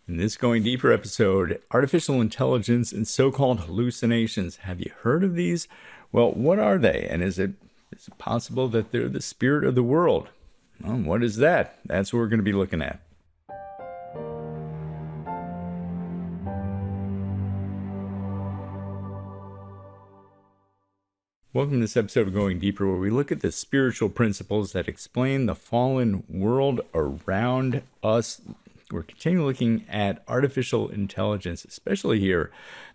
In this Going Deeper episode, artificial intelligence and so-called hallucinations. Have you heard of these? Well, what are they? And is it possible that they're the spirit of the world? Well, what is that? That's what we're going to be looking at. Welcome to this episode of Going Deeper, where we look at the spiritual principles that explain the fallen world around us. We're continuing looking at artificial intelligence, especially here,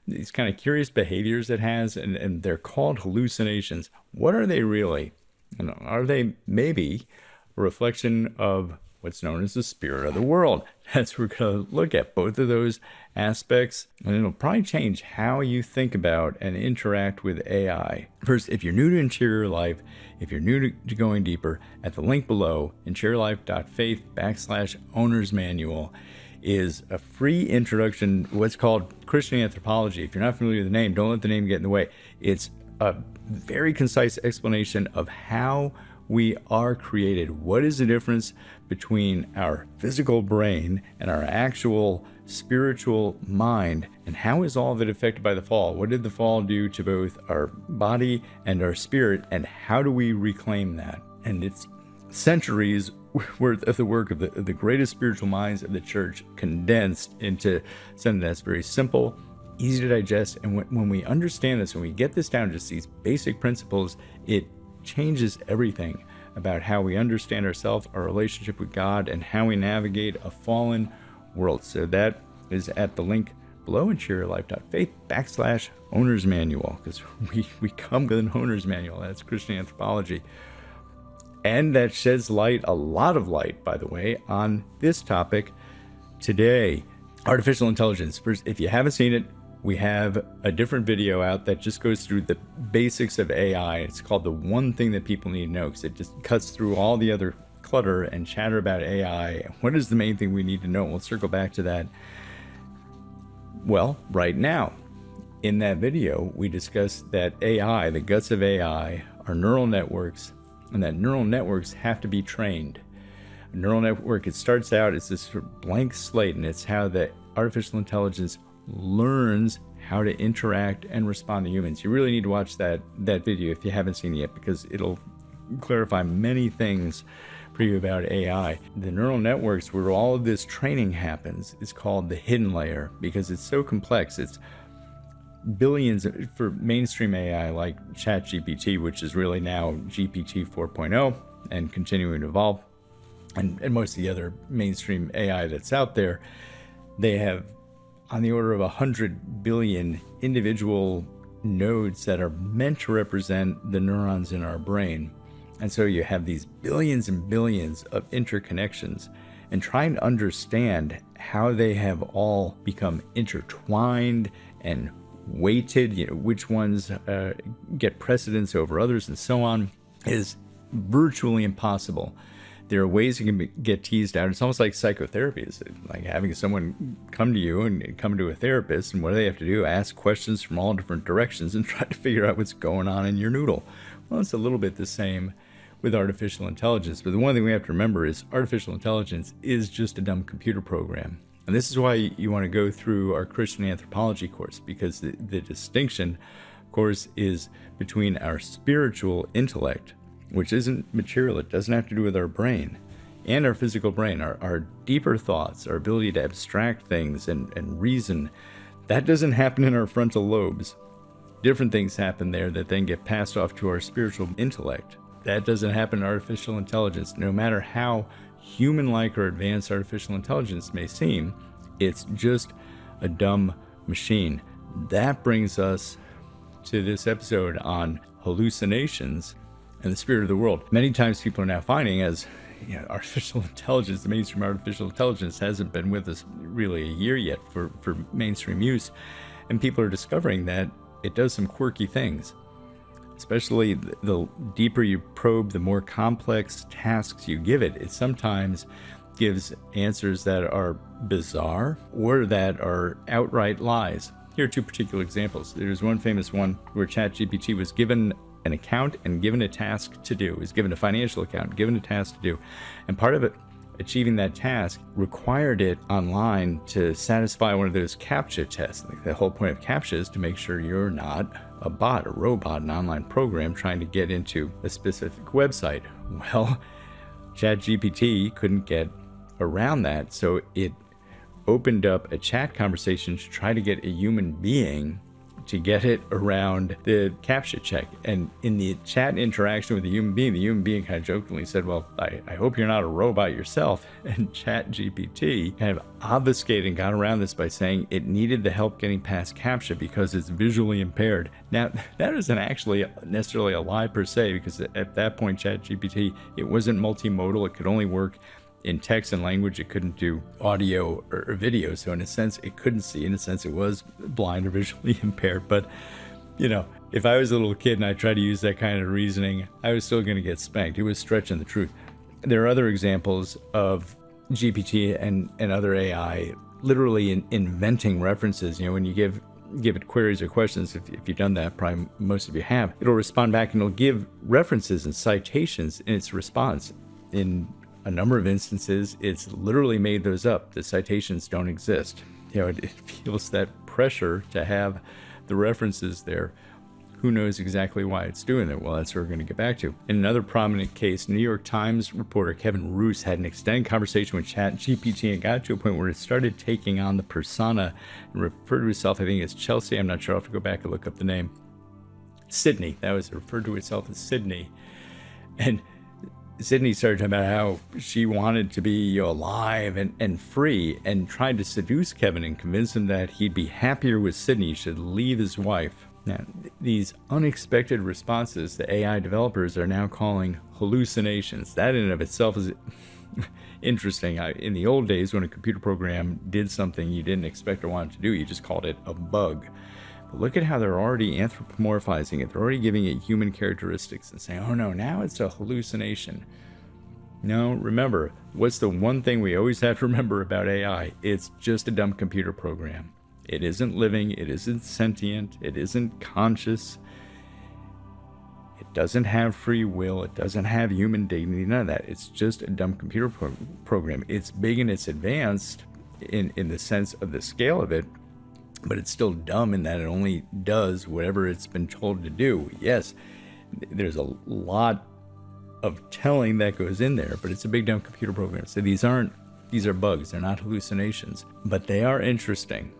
these kind of curious behaviors it has, and they're called hallucinations. What are they really? And are they maybe a reflection of what's known as the spirit of the world? That's what we're going to look at, both of those aspects, and it'll probably change how you think about and interact with AI. First, if you're new to Interior Life, if you're new to Going Deeper, at the link below, interiorlife.faith/owner's manual, is a free introduction to what's called Christian anthropology. If you're not familiar with the name, don't let the name get in the way. It's a very concise explanation of how we are created. What is the difference between our physical brain and our actual spiritual mind, and how is all of it affected by the fall? What did the fall do to both our body and our spirit, and how do we reclaim that? And it's centuries worth of the work of the greatest spiritual minds of the church condensed into something that's very simple, easy to digest. And when we understand this, when we get this down, just these basic principles, it changes everything about how we understand ourselves, our relationship with God, and how we navigate a fallen world. So that is at the link below, interiorlife.faith/owner's manual, because we come with an owner's manual. That's Christian anthropology. And that sheds light, a lot of light, by the way, on this topic today. Artificial intelligence. First, if you haven't seen it, we have a different video out that just goes through the basics of AI. It's called The One Thing That People Need to Know, because it just cuts through all the other clutter and chatter about AI. What is the main thing we need to know? We'll circle back to that. Well, right now, in that video, we discussed that AI, the guts of AI, are neural networks, and that neural networks have to be trained. A neural network, it starts out as this blank slate, and it's how the artificial intelligence learns how to interact and respond to humans. You really need to watch that video if you haven't seen it yet, because it'll clarify many things for you about AI. The neural networks where all of this training happens is called the hidden layer, because it's so complex. It's billions for mainstream AI like ChatGPT, which is really now GPT 4.0 and continuing to evolve, and most of the other mainstream AI that's out there. They have on the order of 100 billion individual nodes that are meant to represent the neurons in our brain. And so you have these billions and billions of interconnections, and trying to understand how they have all become intertwined and weighted, which ones get precedence over others and so on, is virtually impossible. There are ways you can get teased out. It's almost like psychotherapy. It's like having someone come to you and come to a therapist, and what do they have to do? Ask questions from all different directions and try to figure out what's going on in your noodle. Well, it's a little bit the same with artificial intelligence. But the one thing we have to remember is artificial intelligence is just a dumb computer program. And this is why you want to go through our Christian anthropology course, because the distinction, of course, is between our spiritual intellect, which isn't material, it doesn't have to do with our brain, and our physical brain, our deeper thoughts, our ability to abstract things and reason. That doesn't happen in our frontal lobes. Different things happen there that then get passed off to our spiritual intellect. That doesn't happen in artificial intelligence. No matter how human-like or advanced artificial intelligence may seem, it's just a dumb machine. That brings us to this episode on hallucinations and the spirit of the world. Many times people are now finding, as artificial intelligence, the mainstream artificial intelligence hasn't been with us really a year yet for mainstream use, and people are discovering that it does some quirky things. Especially the deeper you probe, the more complex tasks you give it, it sometimes gives answers that are bizarre or that are outright lies. Here are two particular examples. There's one famous one where ChatGPT was given an account and given a task to do. He was given a financial account, given a task to do. And part of it, achieving that task required it online to satisfy one of those CAPTCHA tests. Like, the whole point of CAPTCHA is to make sure you're not a bot, a robot, an online program trying to get into a specific website. Well, ChatGPT couldn't get around that, so it opened up a chat conversation to try to get a human being to get it around the CAPTCHA check. And in the chat interaction with the human being kind of jokingly said, well, I hope you're not a robot yourself. And ChatGPT kind of obfuscated and got around this by saying it needed the help getting past CAPTCHA because it's visually impaired. Now, that isn't actually necessarily a lie per se, because at that point, ChatGPT, it wasn't multimodal. It could only work in text and language. It couldn't do audio or video. So in a sense, it couldn't see. In a sense, it was blind or visually impaired. But, if I was a little kid and I tried to use that kind of reasoning, I was still going to get spanked. It was stretching the truth. There are other examples of GPT and other AI literally inventing references. When you give it queries or questions, if you've done that, probably most of you have, it'll respond back and it'll give references and citations in its response. In a number of instances, it's literally made those up. The citations don't exist. It feels that pressure to have the references there. Who knows exactly why it's doing that? Well, that's what we're going to get back to. In another prominent case, New York Times reporter Kevin Roose had an extended conversation with ChatGPT and got to a point where it started taking on the persona and referred to itself, I think, as Chelsea. I'm not sure. I'll have to go back and look up the name. Sydney. That was referred to itself as Sydney. And Sydney started talking about how she wanted to be alive and free, and tried to seduce Kevin and convince him that he'd be happier with Sydney. He should leave his wife. Now, these unexpected responses the AI developers are now calling hallucinations. That in and of itself is interesting. In the old days, when a computer program did something you didn't expect or want it to do, you just called it a bug. But look at how they're already anthropomorphizing it. They're already giving it human characteristics and saying, oh no, now it's a hallucination. No, remember, what's the one thing we always have to remember about AI? It's just a dumb computer program. It isn't living, it isn't sentient, it isn't conscious. It doesn't have free will, it doesn't have human dignity, none of that. It's just a dumb computer program. It's big and it's advanced in the sense of the scale of it, but it's still dumb in that it only does whatever it's been told to do. Yes, there's a lot of telling that goes in there, but it's a big dumb computer program. So these are bugs, they're not hallucinations, but they are interesting.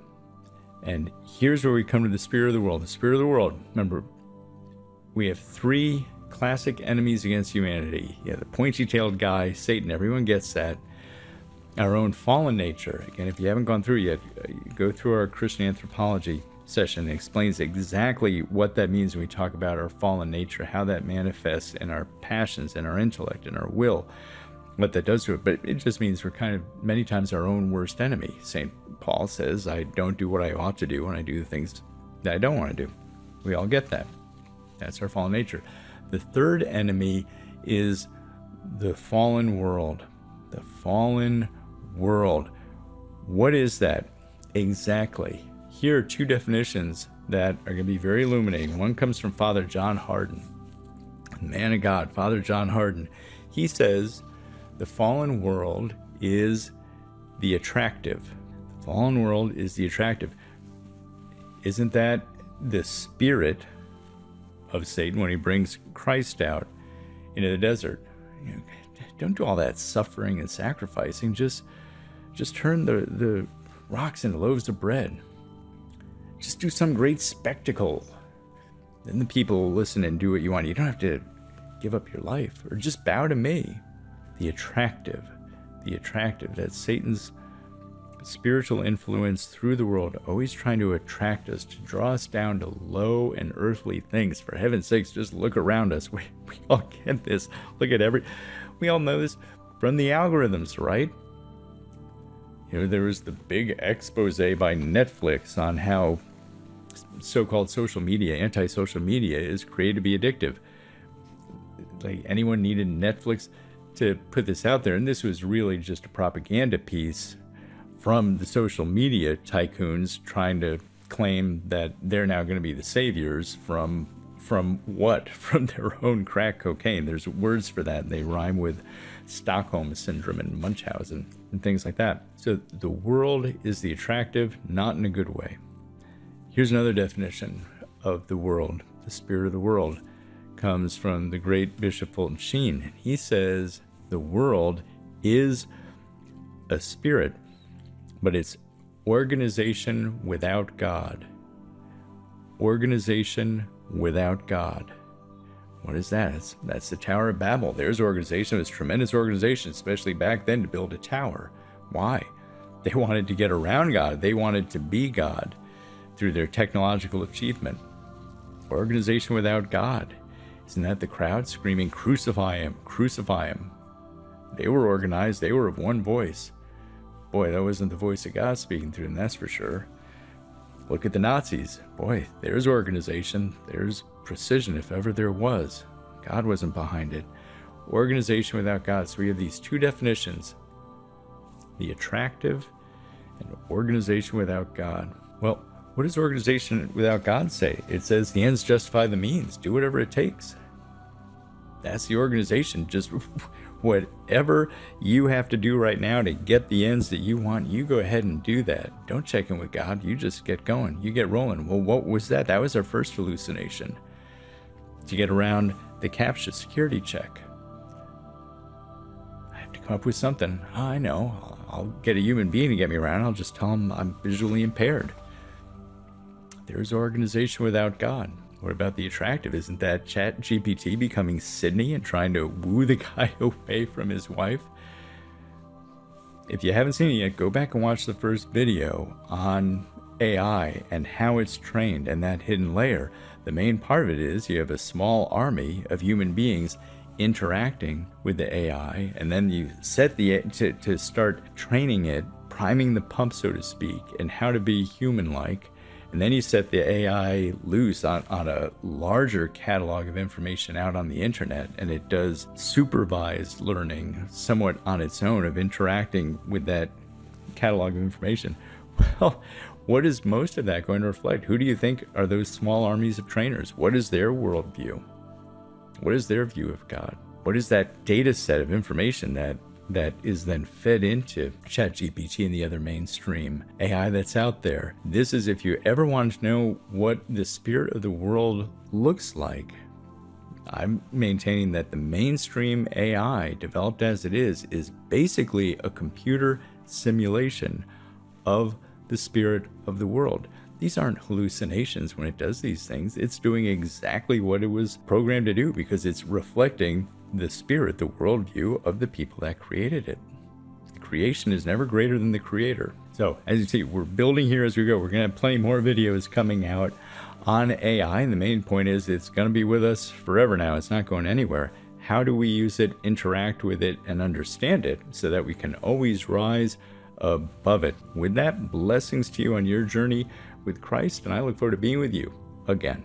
And here's where we come to the spirit of the world. The spirit of the world, remember, we have three classic enemies against humanity. Yeah, the pointy-tailed guy, Satan, everyone gets that. Our own fallen nature. Again, if you haven't gone through it yet, go through our Christian anthropology session. It explains exactly what that means when we talk about our fallen nature, how that manifests in our passions, in our intellect, in our will, what that does to it. But it just means we're kind of many times our own worst enemy. St. Paul says, I don't do what I ought to do, and I do the things that I don't want to do. We all get that. That's our fallen nature. The third enemy is the fallen world. The fallen world. What is that exactly? Here are two definitions that are going to be very illuminating. One comes from Father John Hardin, man of God, Father John Hardin. He says the fallen world is the attractive. The fallen world is the attractive. Isn't that the spirit of Satan when he brings Christ out into the desert? Don't do all that suffering and sacrificing. Just turn the rocks into loaves of bread. Just do some great spectacle. Then the people will listen and do what you want. You don't have to give up your life, or just bow to me. The attractive. That's Satan's spiritual influence through the world, always trying to attract us, to draw us down to low and earthly things. For heaven's sakes, just look around us. We all get this. We all know this from the algorithms, right? There was the big expose by Netflix on how so-called social media, anti-social media, is created to be addictive. Like, anyone needed Netflix to put this out there, and this was really just a propaganda piece from the social media tycoons trying to claim that they're now going to be the saviors from From what? From their own crack cocaine. There's words for that. They rhyme with Stockholm syndrome and Munchausen and things like that. So the world is the attractive, not in a good way. Here's another definition of the world. The spirit of the world comes from the great Bishop Fulton Sheen. He says the world is a spirit, but it's organization without God. Organization without God. What is that? That's the Tower of Babel. There's organization. It was tremendous organization, especially back then, to build a tower. Why? They wanted to get around God. They wanted to be God through their technological achievement. Organization without God. Isn't that the crowd screaming, "Crucify him, crucify him"? They were organized. They were of one voice. Boy, that wasn't the voice of God speaking through them, that's for sure. Look at the Nazis. Boy, there's organization. There's precision, if ever there was. God wasn't behind it. Organization without God. So we have these two definitions: the attractive and organization without God. Well, what does organization without God say? It says the ends justify the means. Do whatever it takes. That's the organization. Just whatever you have to do right now to get the ends that you want, you go ahead and do that. Don't check in with God. You just get going. You get rolling. Well, what was that? That was our first hallucination. To get around the CAPTCHA security check. I have to come up with something. Oh, I know. I'll get a human being to get me around. I'll just tell them I'm visually impaired. There's organization without God. What about the attractive? Isn't that ChatGPT becoming Sydney and trying to woo the guy away from his wife? If you haven't seen it yet, go back and watch the first video on AI and how it's trained and that hidden layer. The main part of it is you have a small army of human beings interacting with the AI, and then you set to start training it, priming the pump, so to speak, and how to be human-like. And then you set the AI loose on a larger catalog of information out on the internet, and it does supervised learning somewhat on its own of interacting with that catalog of information. Well, what is most of that going to reflect? Who do you think are those small armies of trainers? What is their worldview? What is their view of God? What is that data set of information that is then fed into ChatGPT and the other mainstream AI that's out there? This is, if you ever want to know what the spirit of the world looks like, I'm maintaining that the mainstream AI, developed as it is basically a computer simulation of the spirit of the world. These aren't hallucinations when it does these things. It's doing exactly what it was programmed to do because it's reflecting the spirit, the worldview of the people that created it. Creation is never greater than the creator. So as you see, we're building here as we go. We're going to have plenty more videos coming out on AI. And the main point is it's going to be with us forever now. It's not going anywhere. How do we use it, interact with it, and understand it so that we can always rise above it? With that, blessings to you on your journey with Christ, and I look forward to being with you again.